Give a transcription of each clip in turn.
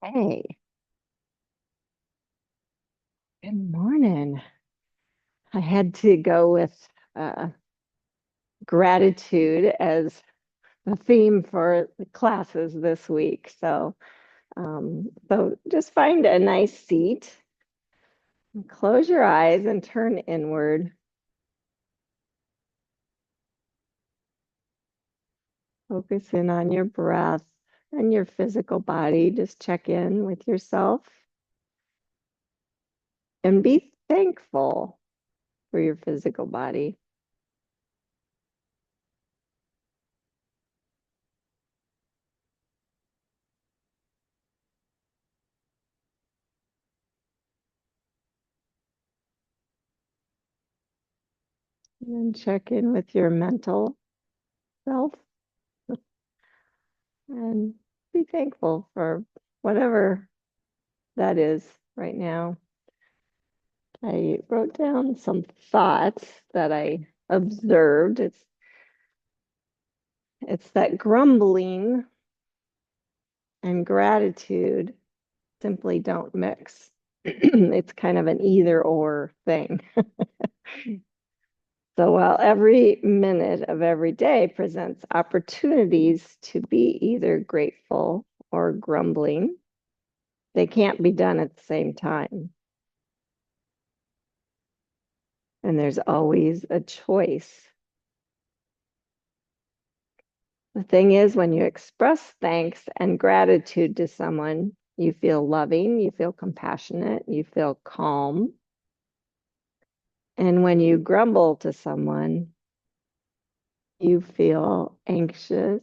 Hey, good morning. I had to go with uh, gratitude as the theme for the classes this week. So just find a nice seat, close your eyes, and turn inward. Focus in on your breath and your physical body. Just check in with yourself and be thankful for your physical body. And then check in with your mental self and be thankful for whatever that is right now. I wrote down some thoughts that I observed. It's that grumbling and gratitude simply don't mix. It's kind of an either or thing. So while every minute of every day presents opportunities to be either grateful or grumbling, they can't be done at the same time. And there's always a choice. The thing is, when you express thanks and gratitude to someone, you feel loving, you feel compassionate, you feel calm. And when you grumble to someone, you feel anxious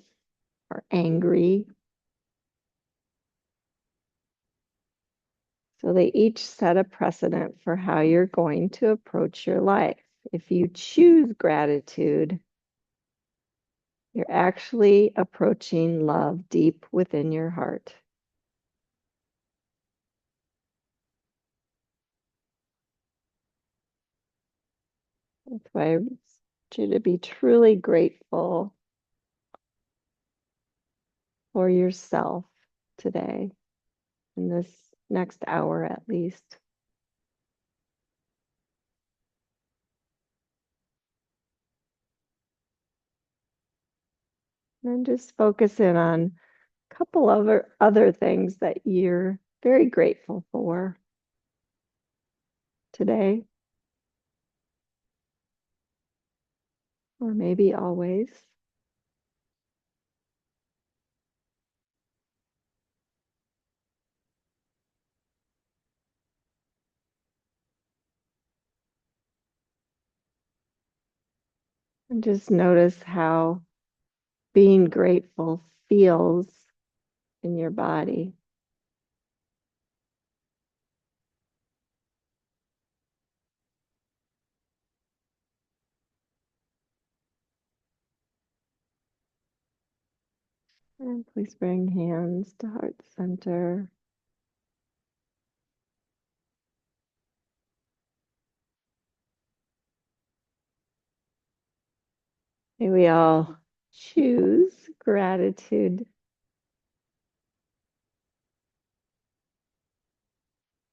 or angry. So they each set a precedent for how you're going to approach your life. If you choose gratitude, you're actually approaching love deep within your heart. That's why I want you to be truly grateful for yourself today, in this next hour at least. And just focus in on a couple of other things that you're very grateful for today, or maybe always. And just notice how being grateful feels in your body. And please bring hands to heart center. May we all choose gratitude. I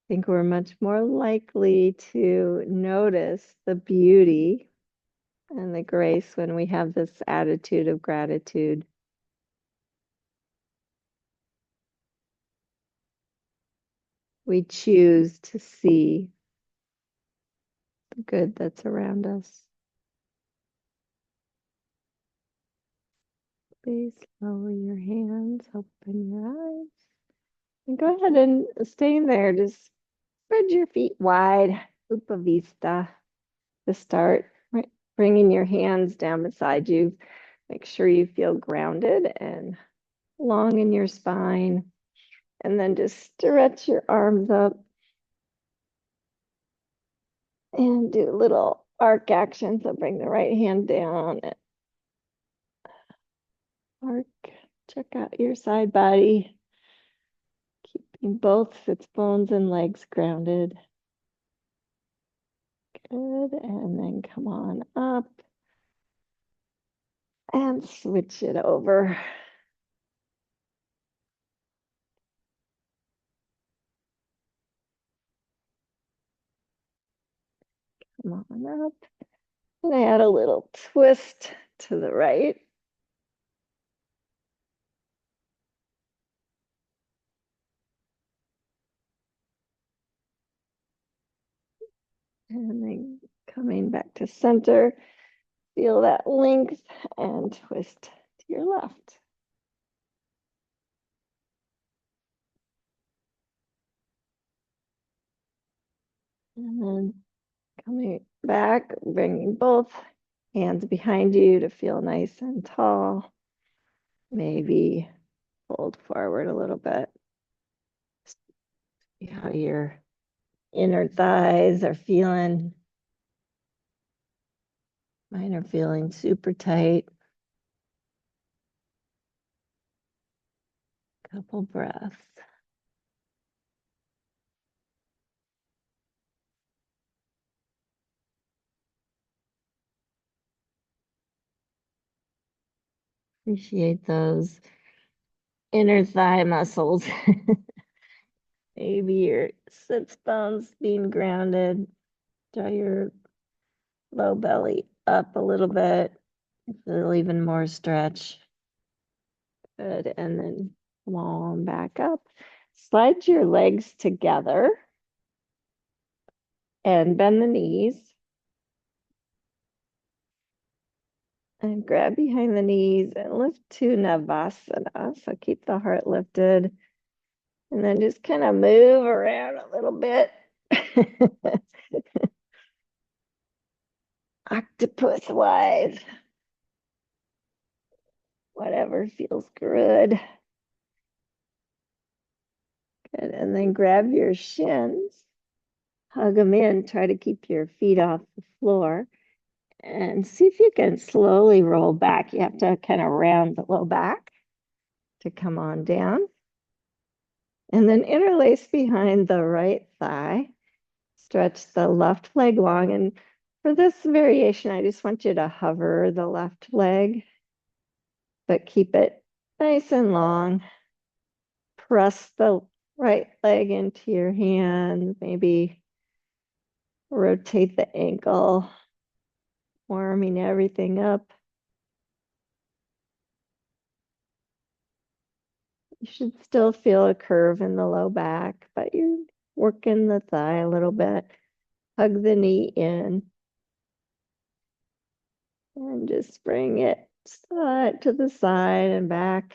think we're much more likely to notice the beauty and the grace when we have this attitude of gratitude. We choose to see the good that's around us. Please lower your hands, open your eyes, and go ahead and stay in there. Just spread your feet wide, Upavista to start. Right, bringing your hands down beside you. Make sure you feel grounded and long in your spine. And then just stretch your arms up and do a little arc action. So bring the right hand down and arc. Check out your side body, keeping both sits bones and legs grounded. Good. And then come on up and switch it over. Come on up. And add a little twist to the right. And then coming back to center, feel that length and twist to your left. And then coming back, bringing both hands behind you to feel nice and tall. Maybe fold forward a little bit. See how your inner thighs are feeling. Mine are feeling super tight. Couple breaths. Appreciate those inner thigh muscles. Maybe your sits bones being grounded. Draw your low belly up a little bit. Feel even more stretch. Good. And then come on back up. Slide your legs together and bend the knees. And grab behind the knees and lift to Navasana. So keep the heart lifted. And then just kind of move around a little bit. Octopus wise. Whatever feels good. Good. And then grab your shins, hug them in, try to keep your feet off the floor, and see if you can slowly roll back. You have to kind of round the low back to come on down. And then interlace behind the right thigh. Stretch the left leg long. And for this variation, I just want you to hover the left leg, but keep it nice and long. Press the right leg into your hand, maybe rotate the ankle, warming everything up. You should still feel a curve in the low back, but you're working the thigh a little bit. Hug the knee in and just bring it to the side and back.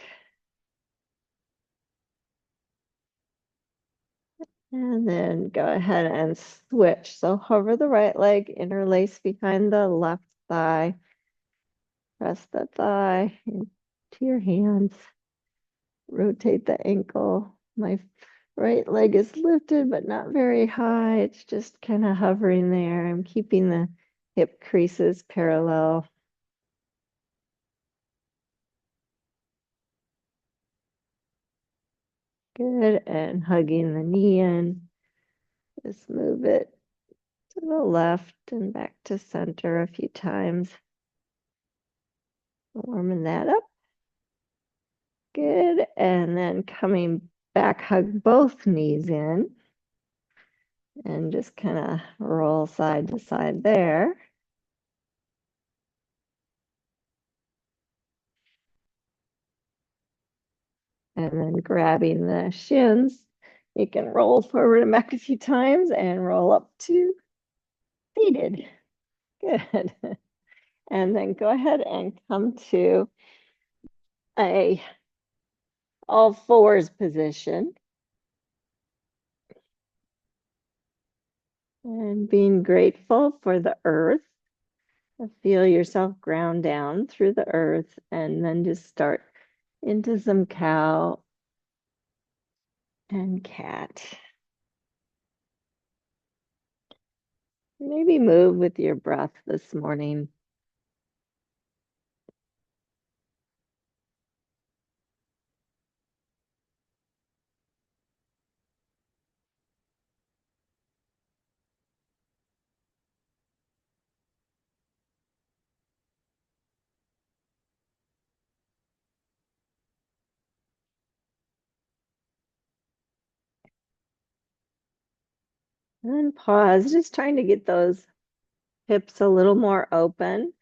And then go ahead and switch. So hover the right leg, interlace behind the left thigh. Press the thigh into your hands. Rotate the ankle. My right leg is lifted, but not very high. It's just kind of hovering there. I'm keeping the hip creases parallel. Good. And hugging the knee in. Just move it to the left and back to center a few times. Warming that up. Good. And then coming back, hug both knees in. And just kind of roll side to side there. And then grabbing the shins, you can roll forward and back a few times and roll up to seated. Good. And then go ahead and come to a all fours position. And being grateful for the earth. Feel yourself ground down through the earth and then just start into some cow and cat. Maybe move with your breath this morning. And then pause, just trying to get those hips a little more open.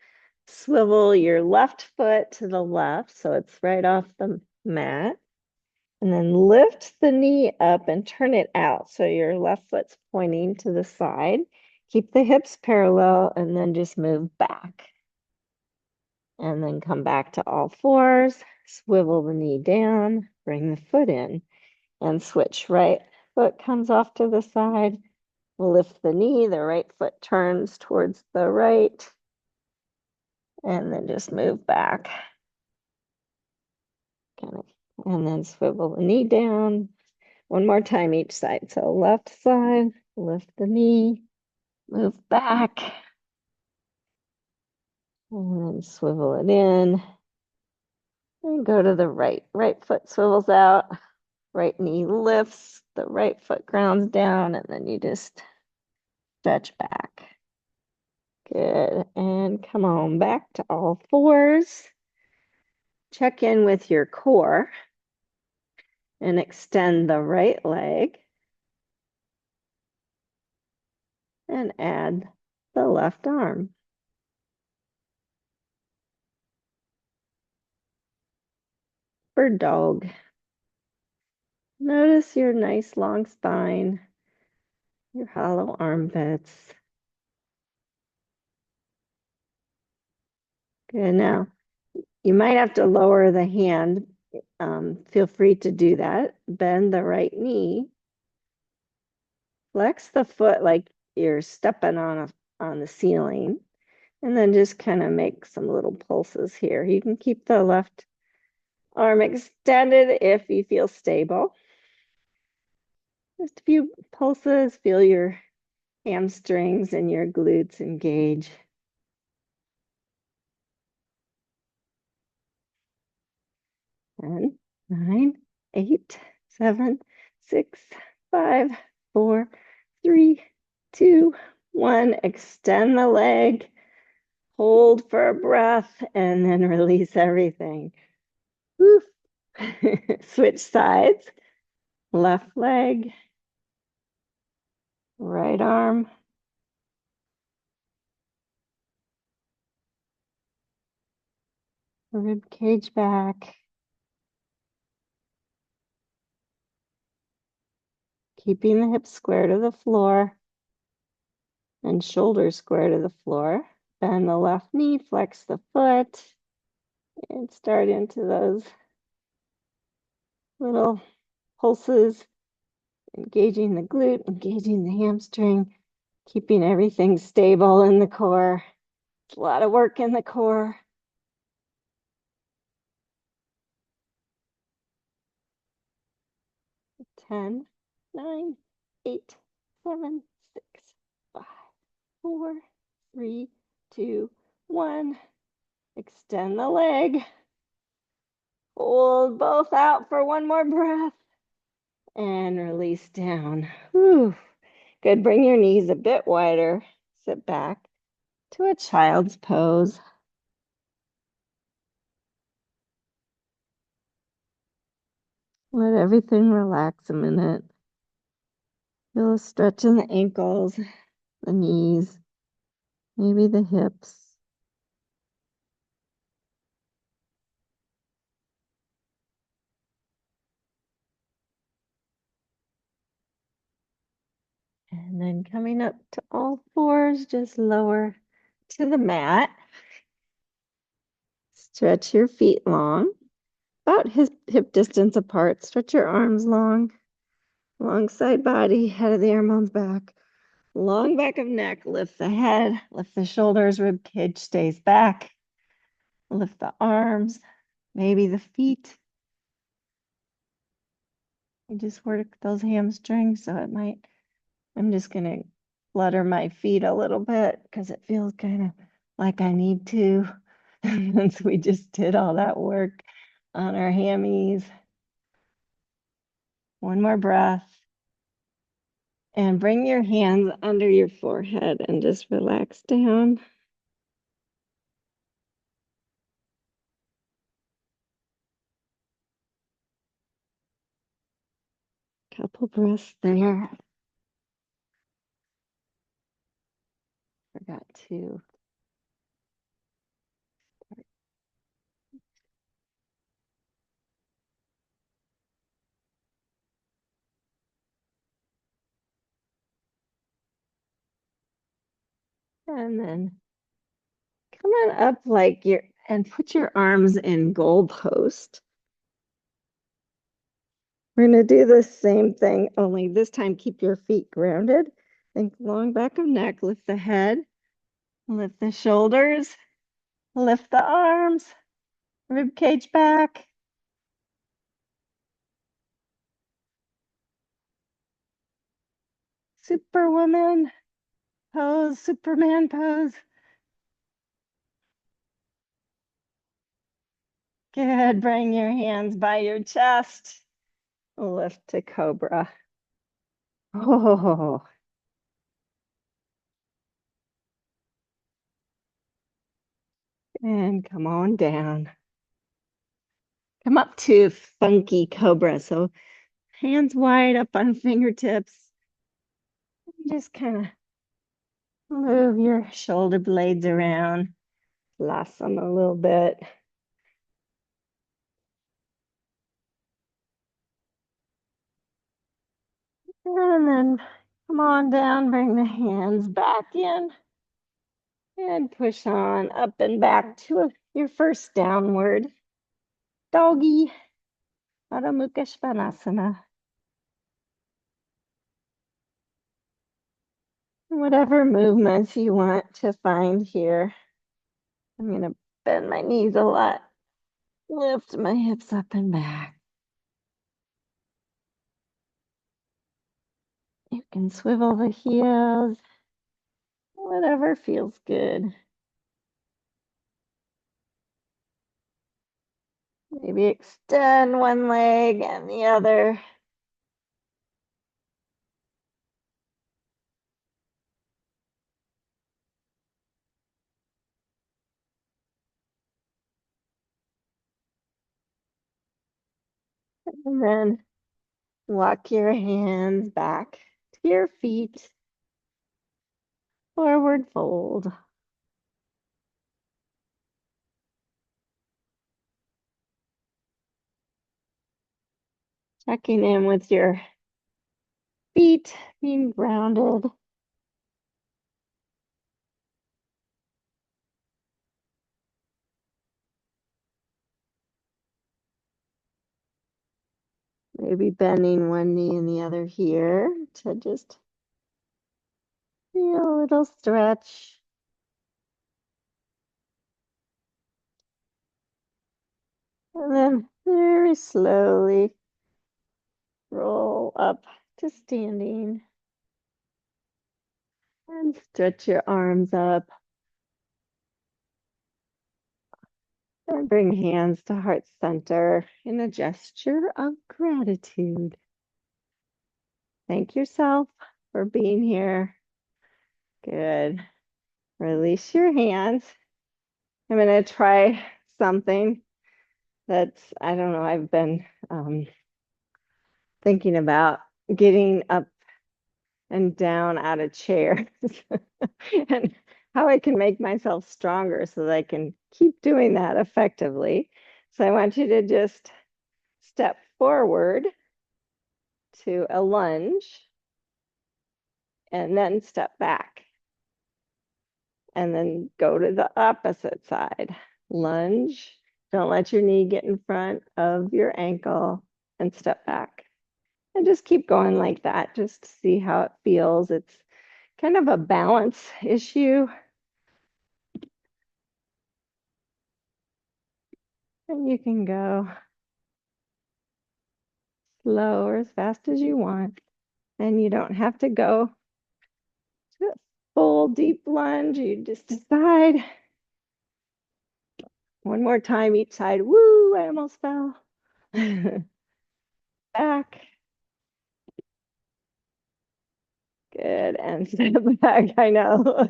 Swivel your left foot to the left so it's right off the mat. And then lift the knee up and turn it out so your left foot's pointing to the side. Keep the hips parallel and then just move back. And then come back to all fours, swivel the knee down, bring the foot in, and switch. Right foot comes off to the side, lift the knee, the right foot turns towards the right, and then just move back. Kind of, and then swivel the knee down. One more time each side. So left side, lift the knee, move back, and then swivel it in. And go to the right. Right foot swivels out, right knee lifts, the right foot grounds down, and then you just stretch back. Good. And come on back to all fours. Check in with your core and extend the right leg and add the left arm. Bird dog. Notice your nice long spine, your hollow armpits. Good. Now, you might have to lower the hand. Feel free to do that. Bend the right knee. Flex the foot like you're stepping on the ceiling. And then just kind of make some little pulses here. You can keep the left arm extended if you feel stable. Just a few pulses. Feel your hamstrings and your glutes engage. 10, 9, 8, 7, 6, 5, 4, 3, 2, 1. Extend the leg, hold for a breath, and then release everything. Woof. Switch sides. Left leg, right arm. Rib cage back. Keeping the hips square to the floor and shoulders square to the floor. Bend the left knee, flex the foot, and start into those little pulses, engaging the glute, engaging the hamstring, keeping everything stable in the core. It's a lot of work in the core. 10, 9, 8, 7, 6, 5, 4, 3, 2, 1. Extend the leg. Hold both out for one more breath. And release down. Whew. Good. Bring your knees a bit wider. Sit back to a child's pose. Let everything relax a minute. Feel a stretch in the ankles, the knees, maybe the hips. And then coming up to all fours, just lower to the mat. Stretch your feet long, about hip distance apart. Stretch your arms long, long side body, head of the arm bones back. Long back of neck, lift the head, lift the shoulders, rib cage stays back. Lift the arms, maybe the feet. You just work those hamstrings, so it might, I'm just gonna flutter my feet a little bit because it feels kind of like I need to. Since we just did all that work on our hammies. One more breath. And bring your hands under your forehead and just relax down. Couple breaths there. forgot to. And then come on up like you're, and put your arms in goalpost. We're going to do the same thing, only this time keep your feet grounded. Think long back of neck, lift the head, lift the shoulders, lift the arms, rib cage back. Superwoman pose, Superman pose. Good. Bring your hands by your chest. Lift to cobra. Oh, and come on down. Come up to funky cobra. So hands wide up on fingertips. Just kind of move your shoulder blades around. Lost them a little bit. And then come on down, bring the hands back in. And push on up and back to your first downward doggy, Adho Mukha Svanasana. Whatever movements you want to find here. I'm going to bend my knees a lot, lift my hips up and back. You can swivel the heels, whatever feels good. Maybe extend one leg and the other. And then walk your hands back to your feet. Forward fold. Checking in with your feet being grounded. Maybe bending one knee and the other here to just feel a little stretch. And then very slowly roll up to standing and stretch your arms up and bring hands to heart center in a gesture of gratitude. Thank yourself for being here. Good. Release your hands. I'm going to try something that's, I don't know, I've been thinking about getting up and down out of chairs and how I can make myself stronger so that I can keep doing that effectively. So I want you to just step forward to a lunge and then step back and then go to the opposite side. Lunge. Don't let your knee get in front of your ankle and step back. And just keep going like that, just to see how it feels. It's kind of a balance issue. And you can go slow or as fast as you want. And you don't have to go to a full deep lunge. You just decide. One more time each side. Woo, I almost fell. Back. Good. And step back. I know.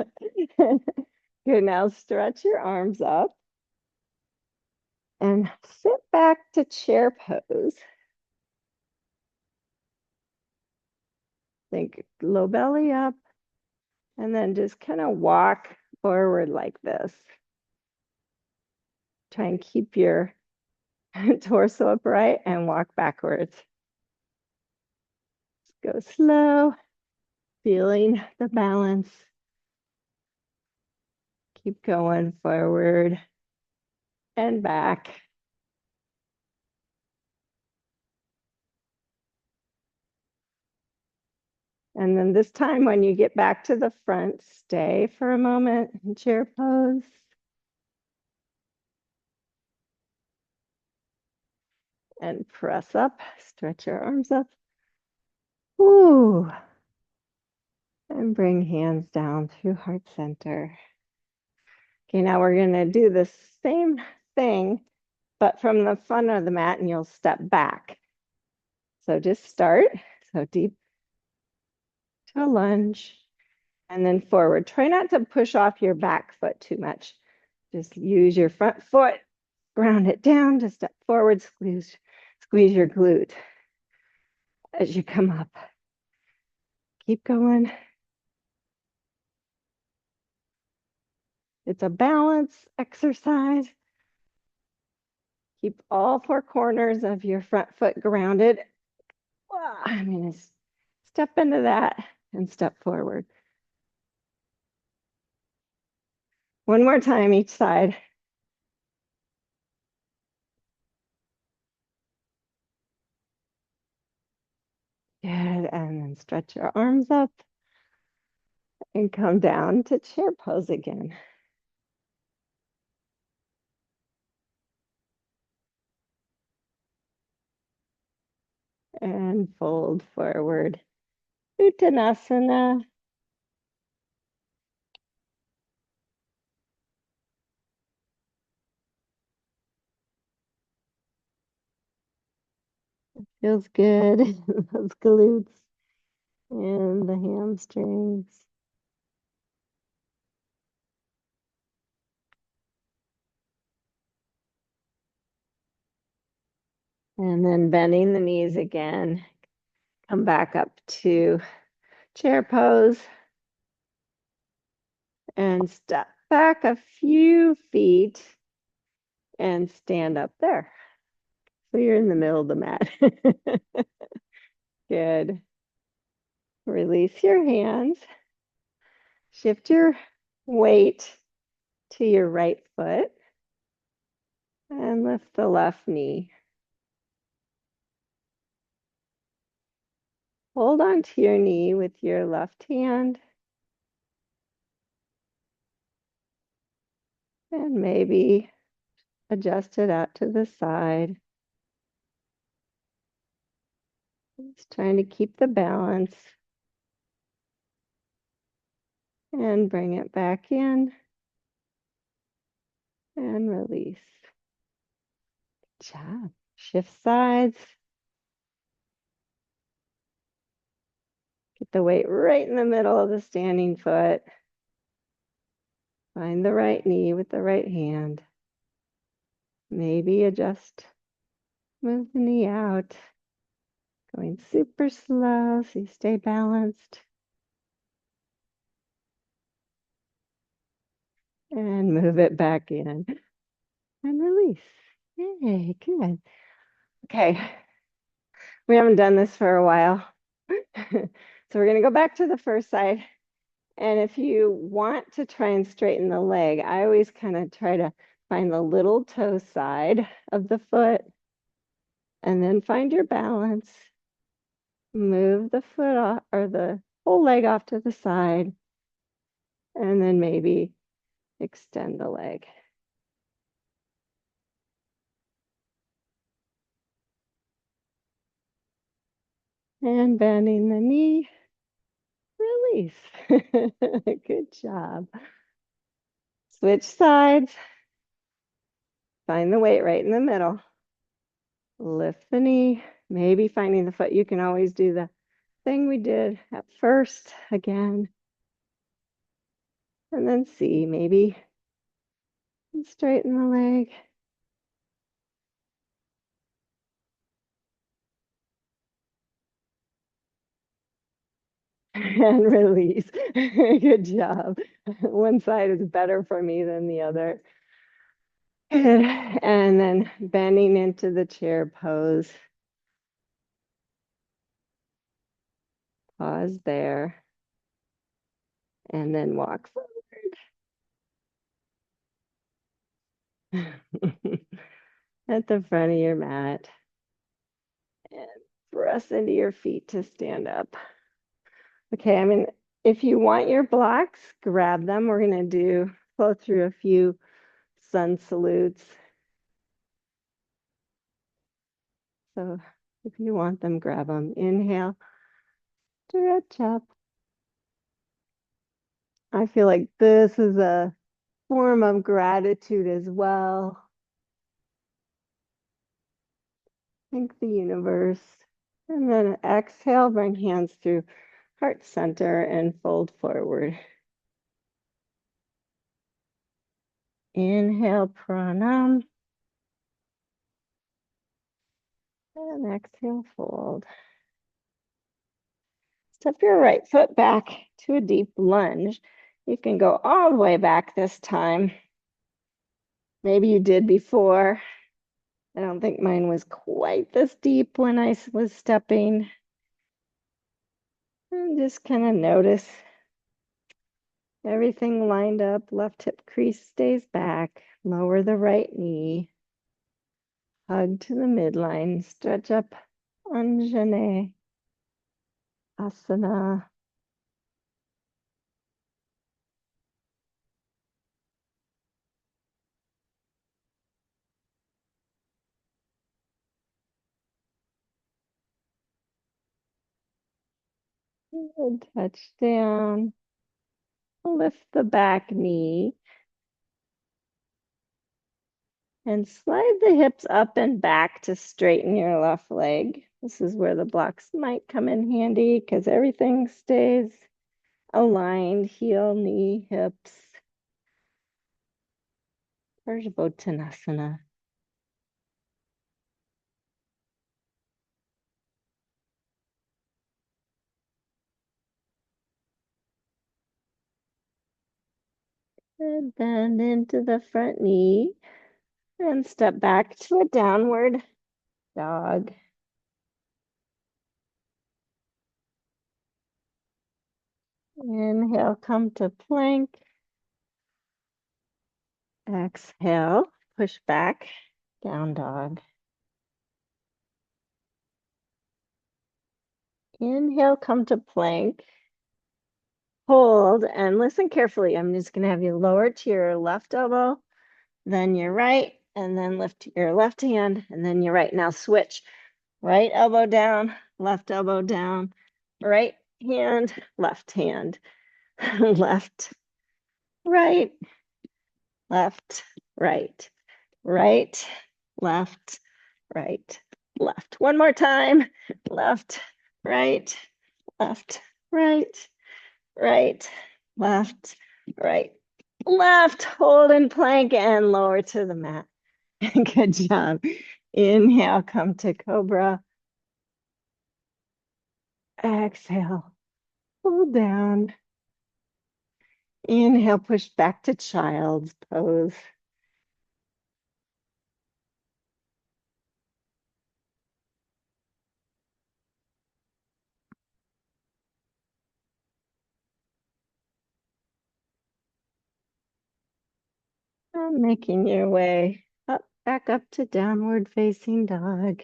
Good. Now stretch your arms up and sit back to chair pose. Think low belly up, And then just kind of walk forward like this. Try and keep your torso upright and walk backwards. Go slow, feeling the balance. Keep going forward and back. And then this time when you get back to the front, stay for a moment in chair pose. And press up, stretch your arms up. Ooh. And bring hands down through heart center. Okay, now we're gonna do the same thing, but from the front of the mat, and you'll step back. So just start, so deep to a lunge, and then forward. Try not to push off your back foot too much. Just use your front foot, ground it down to step forward, squeeze your glute as you come up. Keep going. It's a balance exercise. Keep all four corners of your front foot grounded. I'm going to step into that and step forward. One more time each side. Good. And then stretch your arms up and come down to chair pose again. And fold forward. Uttanasana. Feels good. Those glutes and the hamstrings. And then bending the knees again. Come back up to chair pose. And step back a few feet and stand up there. So you're in the middle of the mat. Good. Release your hands. Shift your weight to your right foot and lift the left knee. Hold on to your knee with your left hand. And maybe adjust it out to the side. Just trying to keep the balance. And bring it back in. And release. Good job. Shift sides. Get the weight right in the middle of the standing foot. Find the right knee with the right hand. Maybe adjust, move the knee out. Going super slow so you stay balanced. And move it back in. And release. Yay, good. Okay, we haven't done this for a while. So we're gonna go back to the first side. And if you want to try and straighten the leg, I always kind of try to find the little toe side of the foot and then find your balance. Move the foot off or the whole leg off to the side. And then maybe extend the leg. And bending the knee, release. Good job. Switch sides. Find the weight right in the middle. Lift the knee, maybe finding the foot. You can always do the thing we did at first again. And then see, maybe straighten the leg. and release. Good job. One side is better for me than the other. Good. And then bending into the chair pose. Pause there. And then walk forward at the front of your mat. And press into your feet to stand up. Okay, I mean, if you want your blocks, grab them. We're going to flow through a few sun salutes. So if you want them, grab them. Inhale, stretch up. I feel like this is a form of gratitude as well. Thank the universe. And then exhale, bring hands through heart center and fold forward. Inhale, pranam. And exhale, fold. Step your right foot back to a deep lunge. You can go all the way back this time. Maybe you did before. I don't think mine was quite this deep when I was stepping. And just kind of notice everything lined up. Left hip crease stays back. Lower the right knee. Hug to the midline. Stretch up. Anjane Asana. Good. Touch down. Lift the back knee. And slide the hips up and back to straighten your left leg. This is where the blocks might come in handy because everything stays aligned, heel, knee, hips. Parsvottanasana. And bend into the front knee and step back to a downward dog. Inhale, come to plank. Exhale, push back, down dog. Inhale, come to plank. Hold and listen carefully. I'm just going to have you lower to your left elbow, then your right, and then lift your left hand, and then your right. Now switch. Right elbow down, left elbow down, right hand, left hand, left, right, left, right, right, left, right, left. One more time. Left, right, left, right, right, left, right, left. Hold in plank and lower to the mat. Good job. Inhale, come to cobra. Exhale, pull down. Inhale, push back to child's pose. And making your way up, back up to downward facing dog.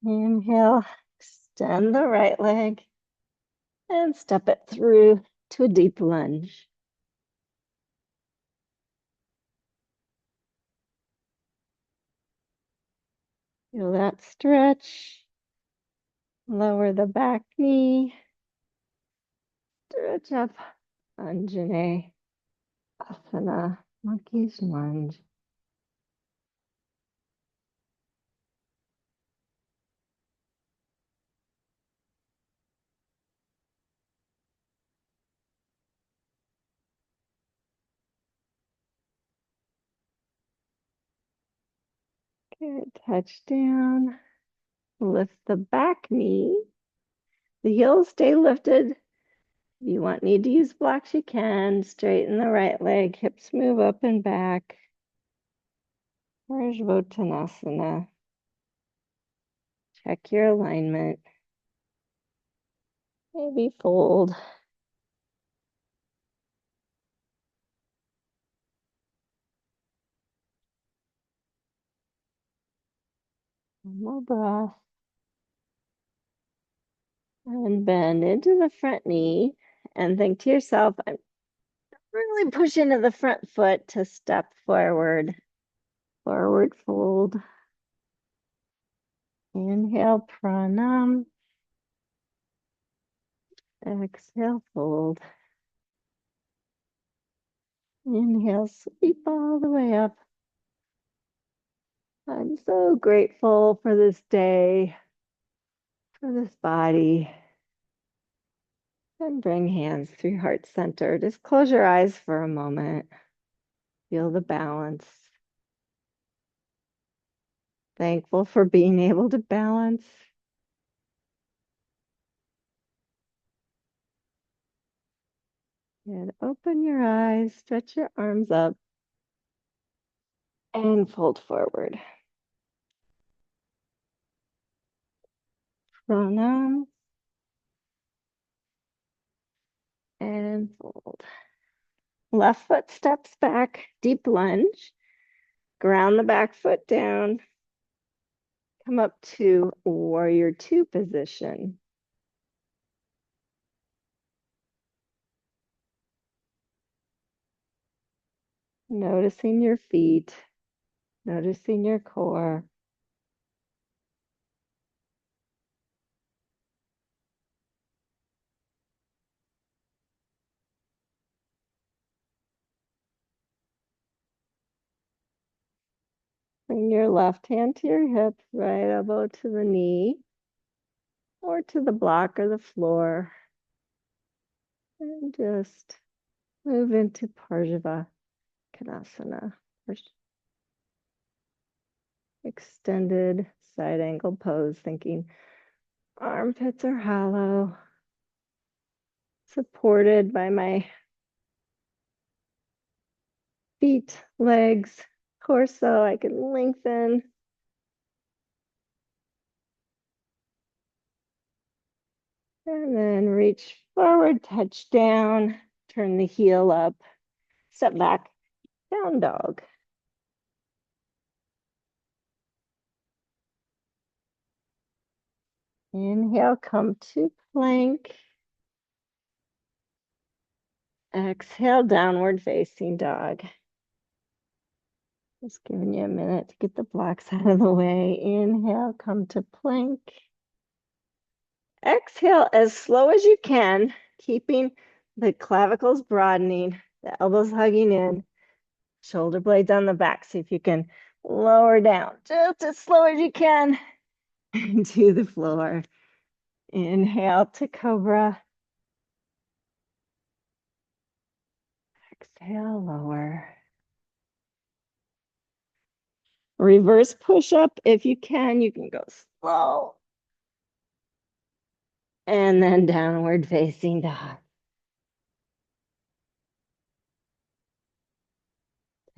Inhale, extend the right leg and step it through to a deep lunge. Feel that stretch. Lower the back knee. Stretch up. Anjane Asana. Monkey's lunge. Good. Touch down. Lift the back knee. The heels stay lifted. If you need to use blocks, you can. Straighten the right leg. Hips move up and back. Parsvottanasana. Check your alignment. Maybe fold. One more breath. And bend into the front knee and think to yourself, I'm really push into the front foot to step forward. Forward fold. Inhale, pranam. Exhale, fold. Inhale, sweep all the way up. I'm so grateful for this day, for this body. And bring hands through heart center. Just close your eyes for a moment. Feel the balance. Thankful for being able to balance. And open your eyes, stretch your arms up, and fold forward. Pranam. And fold. Left foot steps back, deep lunge. Ground the back foot down. Come up to warrior two position. Noticing your feet, noticing your core. Bring your left hand to your hip, right elbow to the knee, or to the block or the floor. And just move into Parsvottanasana. Extended side angle pose, thinking armpits are hollow, supported by my feet, legs, torso. I can lengthen. And then reach forward, touch down, turn the heel up, step back, down dog. Inhale, come to plank. Exhale, downward facing dog. Just giving you a minute to get the blocks out of the way. Inhale, come to plank. Exhale as slow as you can, keeping the clavicles broadening, the elbows hugging in, shoulder blades on the back. See if you can lower down just as slow as you can into the floor. Inhale to cobra. Exhale, lower. Reverse push up if you can. You can go slow. And then downward facing dog.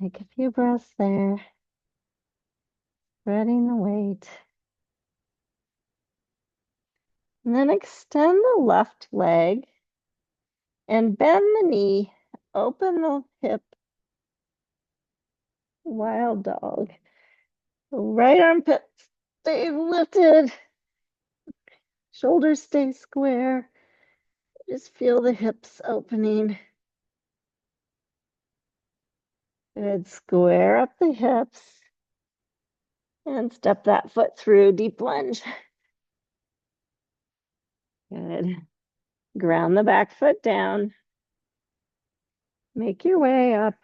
Take a few breaths there. Spreading the weight. And then extend the left leg and bend the knee. Open the hip. Wild dog. Right armpit stay lifted. Shoulders stay square. Just feel the hips opening. Good. Square up the hips. And step that foot through, deep lunge. Good. Ground the back foot down. Make your way up.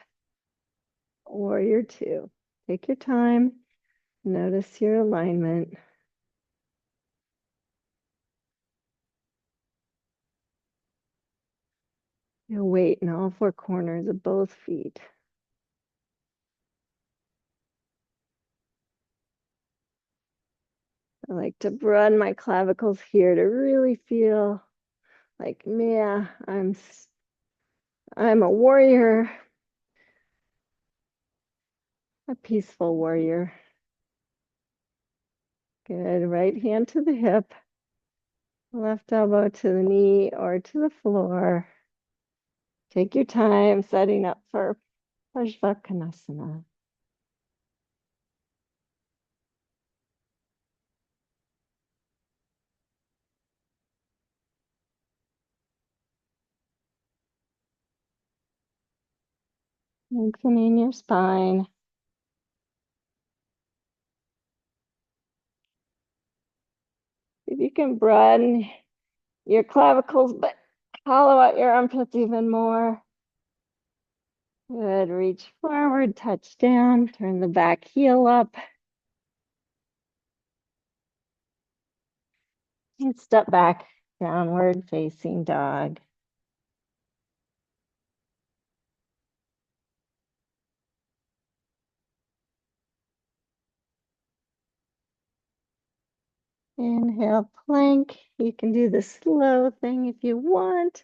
Warrior two. Take your time. Notice your alignment. Your weight in all four corners of both feet. I like to broaden my clavicles here to really feel like, yeah, I'm a warrior, a peaceful warrior. Good. Right hand to the hip, left elbow to the knee or to the floor. Take your time setting up for Parsvakonasana. Lengthening your spine. If you can broaden your clavicles, but hollow out your armpits even more. Good. Reach forward, touch down, turn the back heel up. And step back, downward facing dog. Inhale, plank. You can do the slow thing if you want.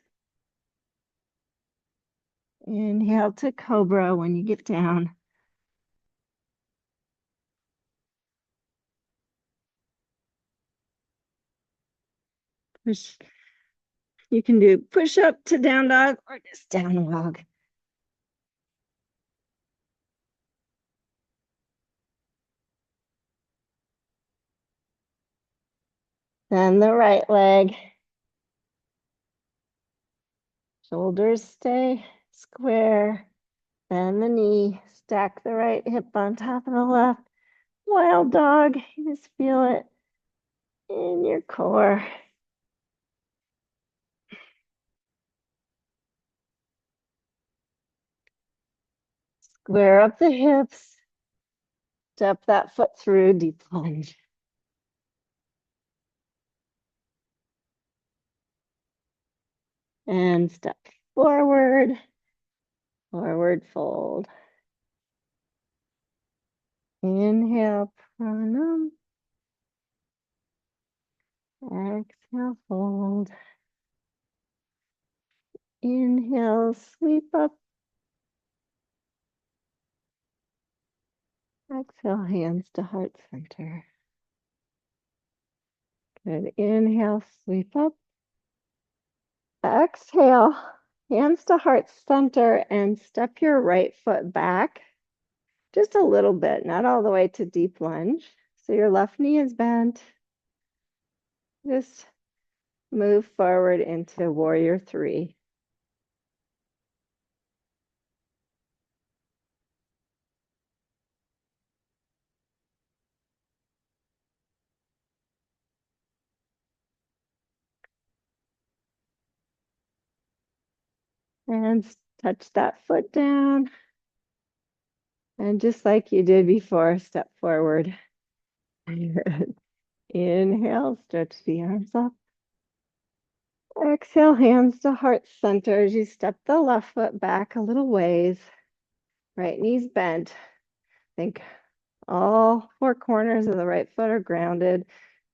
Inhale to cobra when you get down. Push. You can do push up to down dog or just down dog. Then the right leg. Shoulders stay square. Bend the knee. Stack the right hip on top of the left. Wild dog. You just feel it in your core. Square up the hips. Step that foot through, deep lunge. And step forward, forward fold. Inhale, pranam. Exhale, fold. Inhale, sweep up. Exhale, hands to heart center. Good. Inhale, sweep up. Exhale, hands to heart center and step your right foot back just a little bit, not all the way to deep lunge. So your left knee is bent. Just move forward into warrior three. And touch that foot down. And just like you did before, step forward. Inhale, stretch the arms up. Exhale, hands to heart center as you step the left foot back a little ways. Right knee's bent. Think all four corners of the right foot are grounded.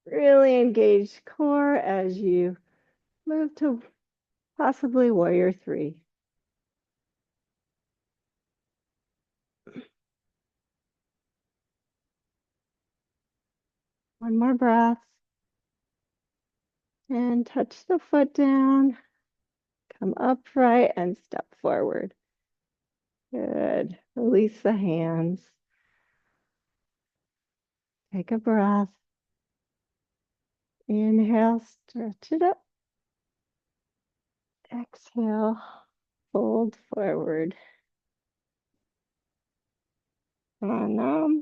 Really engaged core as you move to possibly warrior three. One more breath. And touch the foot down. Come upright and step forward. Good. Release the hands. Take a breath. Inhale, stretch it up. Exhale, fold forward. Pranam.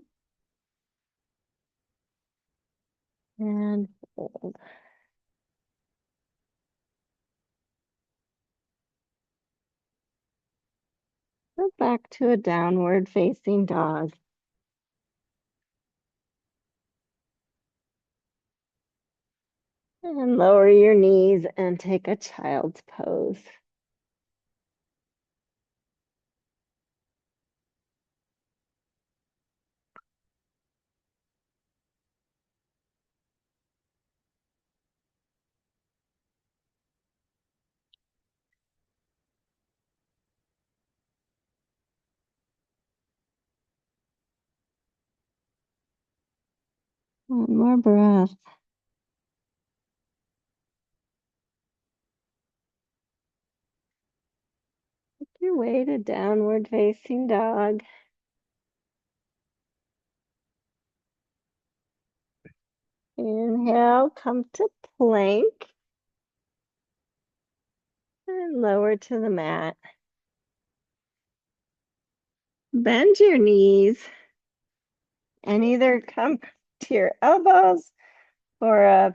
And fold. Go back to a downward facing dog. And lower your knees and take a child's pose. One more breath. Make your way to downward facing dog. Inhale, come to plank and lower to the mat. Bend your knees and either come to your elbows for a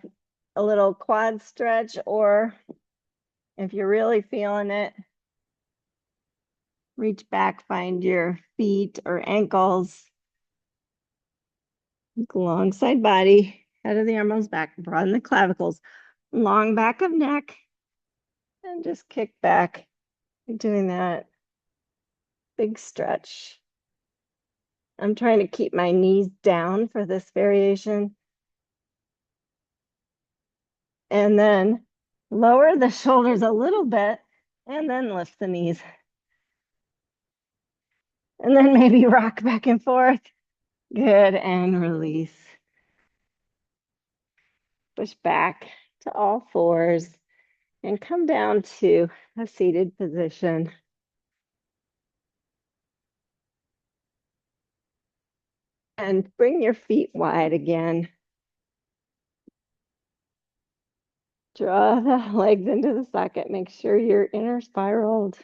little quad stretch, or if you're really feeling it, reach back, find your feet or ankles alongside body, head of the arms back, broaden the clavicles, long back of neck, and just kick back, doing that big stretch. I'm trying to keep my knees down for this variation. And then lower the shoulders a little bit and then lift the knees. And then maybe rock back and forth. Good, and release. Push back to all fours and come down to a seated position. And bring your feet wide again. Draw the legs into the socket. Make sure you're inner spiraled.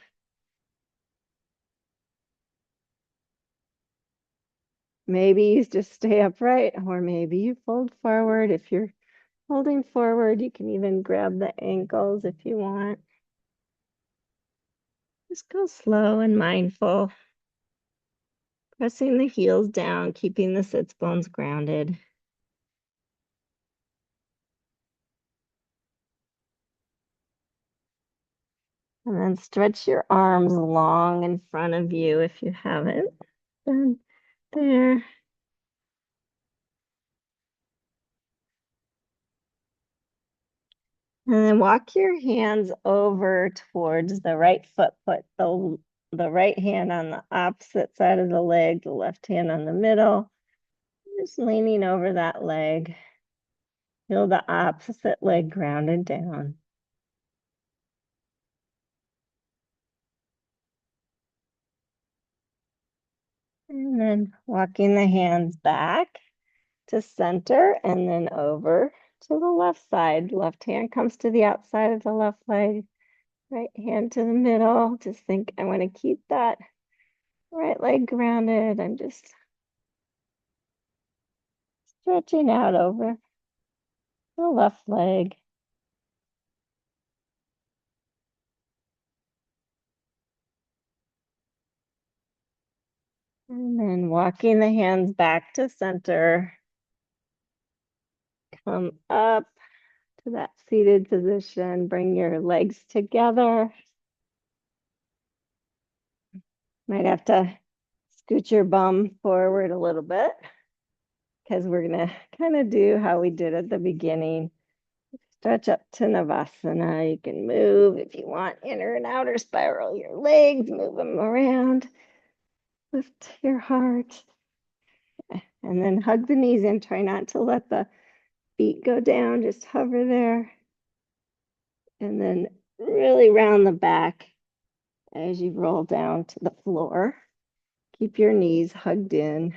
Maybe you just stay upright, or maybe you fold forward. If you're holding forward, you can even grab the ankles if you want. Just go slow and mindful. Pressing the heels down, keeping the sits bones grounded. And then stretch your arms long in front of you if you haven't done there. And then walk your hands over towards the right foot. Put the right hand on the opposite side of the leg, the left hand on the middle. Just leaning over that leg. Feel the opposite leg grounded down. And then walking the hands back to center and then over to the left side. Left hand comes to the outside of the left leg. Right hand to the middle. Just think I want to keep that right leg grounded. I'm just stretching out over the left leg. And then walking the hands back to center. Come up to that seated position. Bring your legs together. Might have to scoot your bum forward a little bit because we're going to kind of do how we did at the beginning. Stretch up to Navasana. You can move if you want, inner and outer spiral your legs, move them around. Lift your heart. And then hug the knees in. Try not to let the feet go down. Just hover there. And then really round the back as you roll down to the floor. Keep your knees hugged in.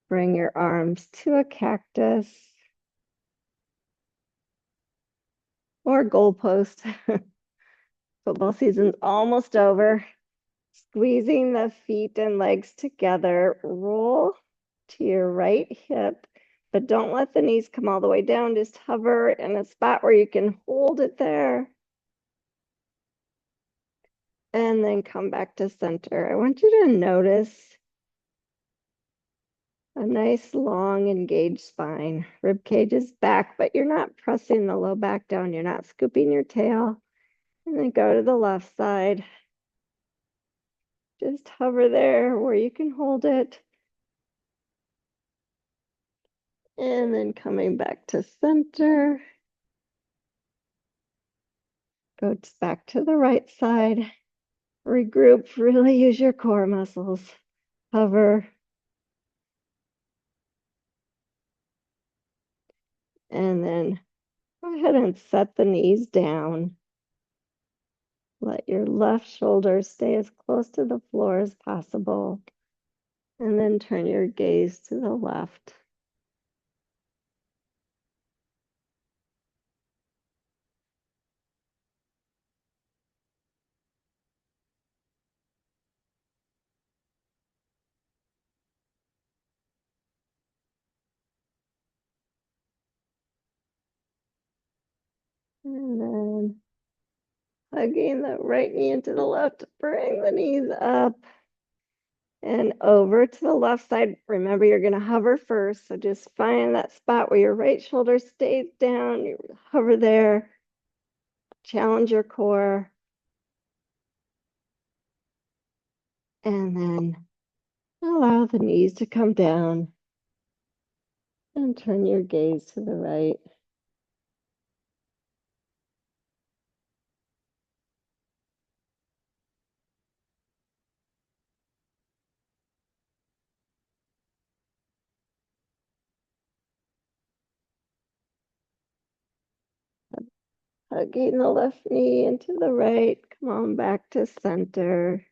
Bring your arms to a cactus or goalpost. Football season's almost over. Squeezing the feet and legs together. Roll to your right hip, but don't let the knees come all the way down. Just hover in a spot where you can hold it there. And then come back to center. I want you to notice a nice long engaged spine. Rib cage is back, but you're not pressing the low back down. You're not scooping your tail. And then go to the left side. Just hover there where you can hold it. And then coming back to center. Go back to the right side. Regroup, really use your core muscles. Hover, and then go ahead and set the knees down. Let your left shoulder stay as close to the floor as possible. And then turn your gaze to the left. And then hugging the right knee into the left, bring the knees up and over to the left side. Remember, you're going to hover first. So just find that spot where your right shoulder stays down. You hover there, challenge your core. And then allow the knees to come down and turn your gaze to the right. Hugging the left knee into the right. Come on back to center.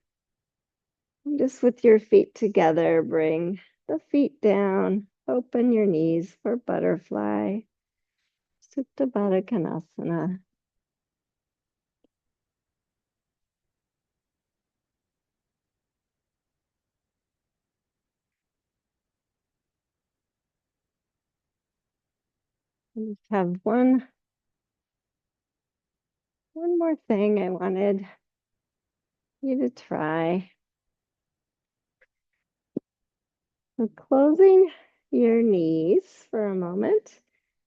And just with your feet together, bring the feet down. Open your knees for butterfly. Supta Baddha Konasana. I just have one more thing I wanted you to try. So closing your knees for a moment.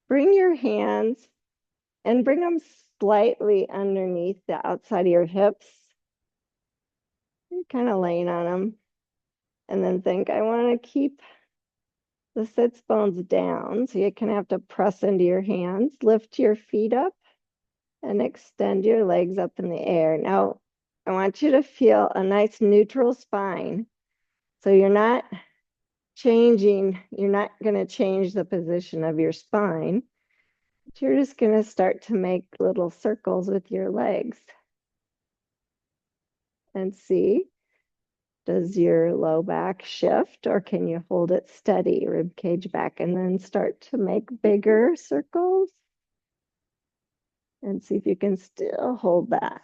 Bring your hands and bring them slightly underneath the outside of your hips. You're kind of laying on them. And then think, I want to keep the sits bones down. So you kind of have to press into your hands. Lift your feet up and extend your legs up in the air. Now, I want you to feel a nice neutral spine. So you're not going to change the position of your spine. But you're just going to start to make little circles with your legs. And see, does your low back shift or can you hold it steady, rib cage back, and then start to make bigger circles? And see if you can still hold that.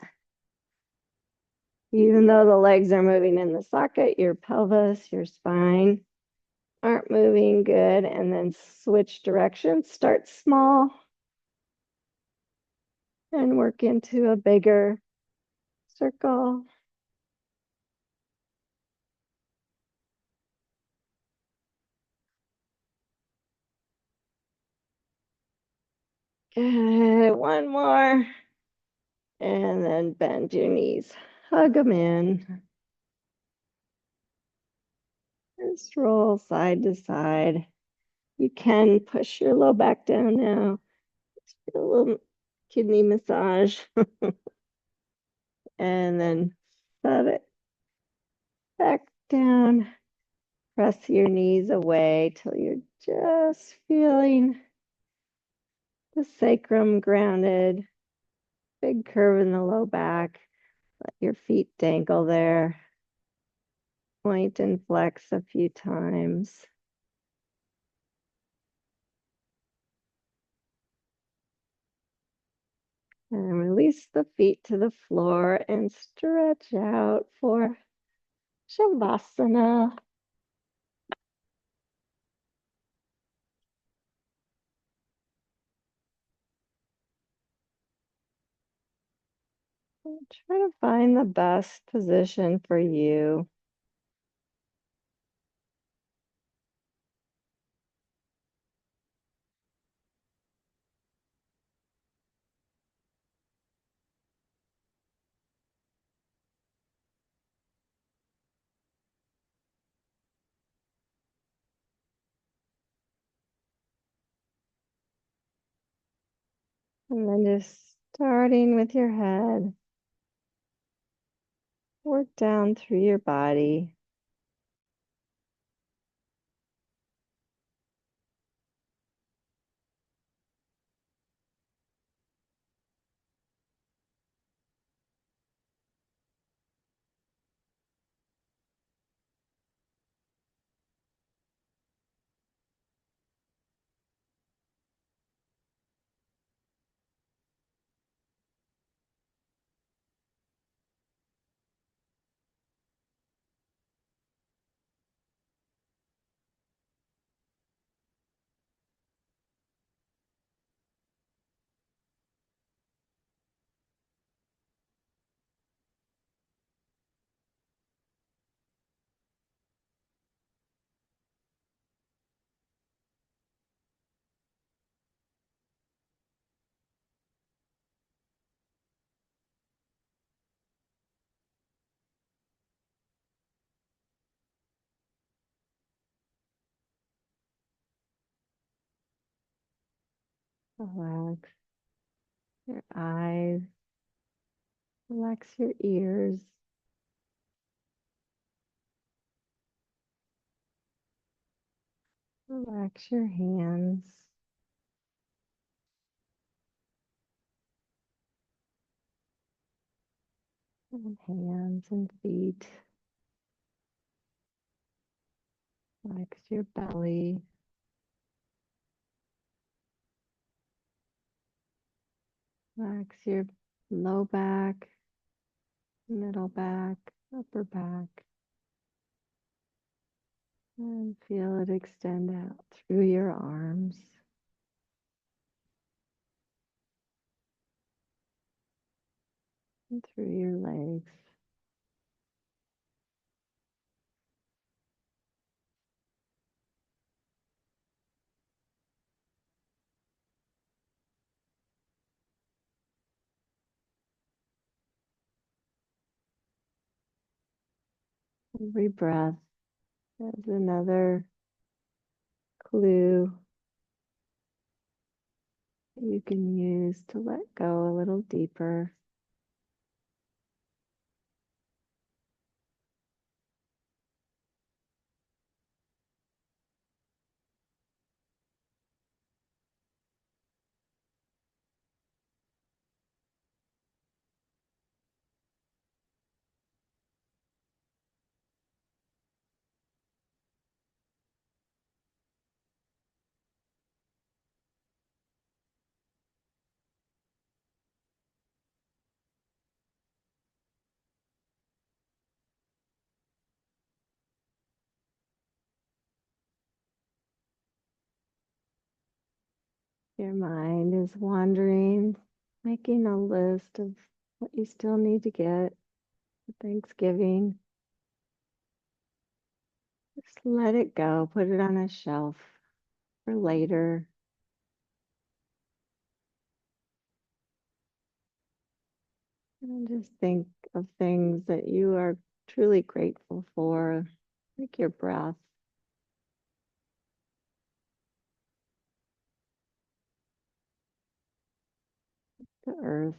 Even though the legs are moving in the socket, your pelvis, your spine aren't moving good. And then switch directions. Start small and work into a bigger circle. Good. One more. And then bend your knees. Hug them in. Just roll side to side. You can push your low back down now. Just feel a little kidney massage. And then set it back down. Press your knees away till you're just feeling the sacrum grounded. Big curve in the low back. Let your feet dangle there. Point and flex a few times. And release the feet to the floor and stretch out for Shavasana. Try to find the best position for you. And then just starting with your head, work down through your body. Relax your eyes, relax your ears, relax your hands and feet. Relax your belly. Relax your low back, middle back, upper back. And feel it extend out through your arms and through your legs. Every breath is another clue you can use to let go a little deeper. Your mind is wandering, making a list of what you still need to get for Thanksgiving. Just let it go, put it on a shelf for later. And just think of things that you are truly grateful for, like your breath, the earth,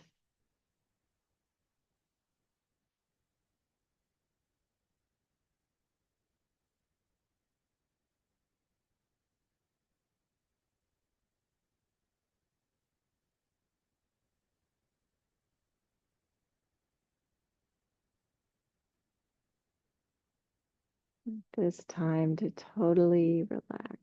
this time to totally relax.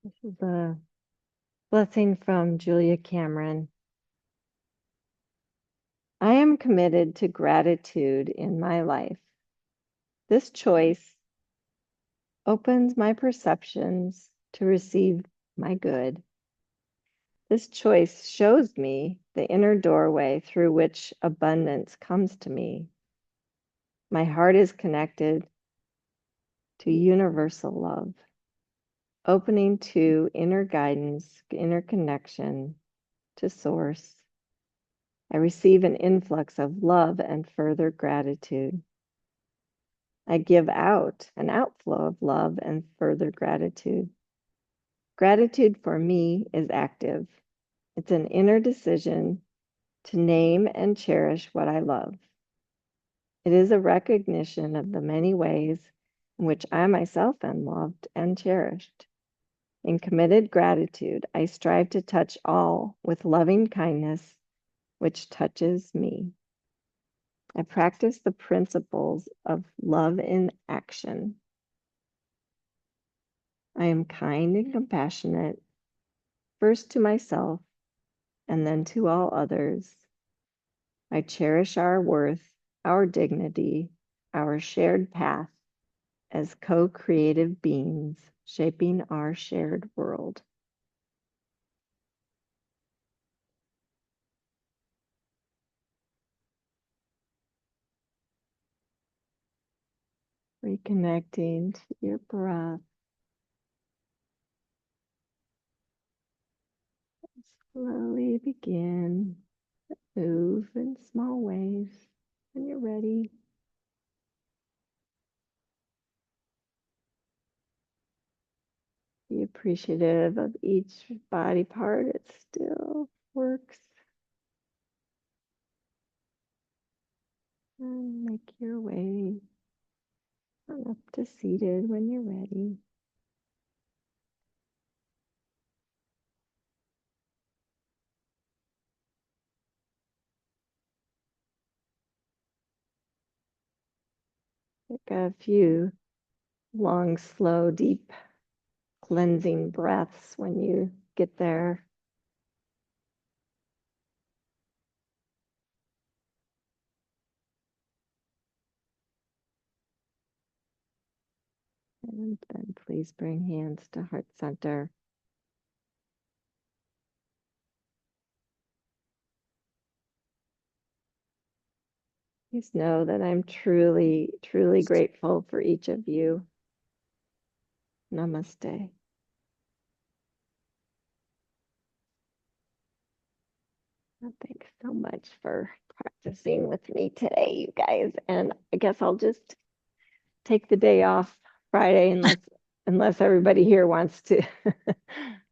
This is a blessing from Julia Cameron. I am committed to gratitude in my life. This choice opens my perceptions to receive my good. This choice shows me the inner doorway through which abundance comes to me. My heart is connected to universal love, opening to inner guidance, inner connection to source. I receive an influx of love and further gratitude. I give out an outflow of love and further gratitude. Gratitude for me is active. It's an inner decision to name and cherish what I love. It is a recognition of the many ways in which I myself am loved and cherished. In committed gratitude, I strive to touch all with loving kindness, which touches me. I practice the principles of love in action. I am kind and compassionate, first to myself and then to all others. I cherish our worth, our dignity, our shared path as co-creative beings shaping our shared world. Reconnecting to your breath. Slowly begin to move in small ways when you're ready. Be appreciative of each body part. It still works. And make your way up to seated when you're ready. Take a few long, slow, deep cleansing breaths when you get there. And then please bring hands to heart center. Please know that I'm truly, truly grateful for each of you. Namaste. Well, thanks so much for practicing with me today, you guys. And I guess I'll just take the day off Friday unless everybody here wants to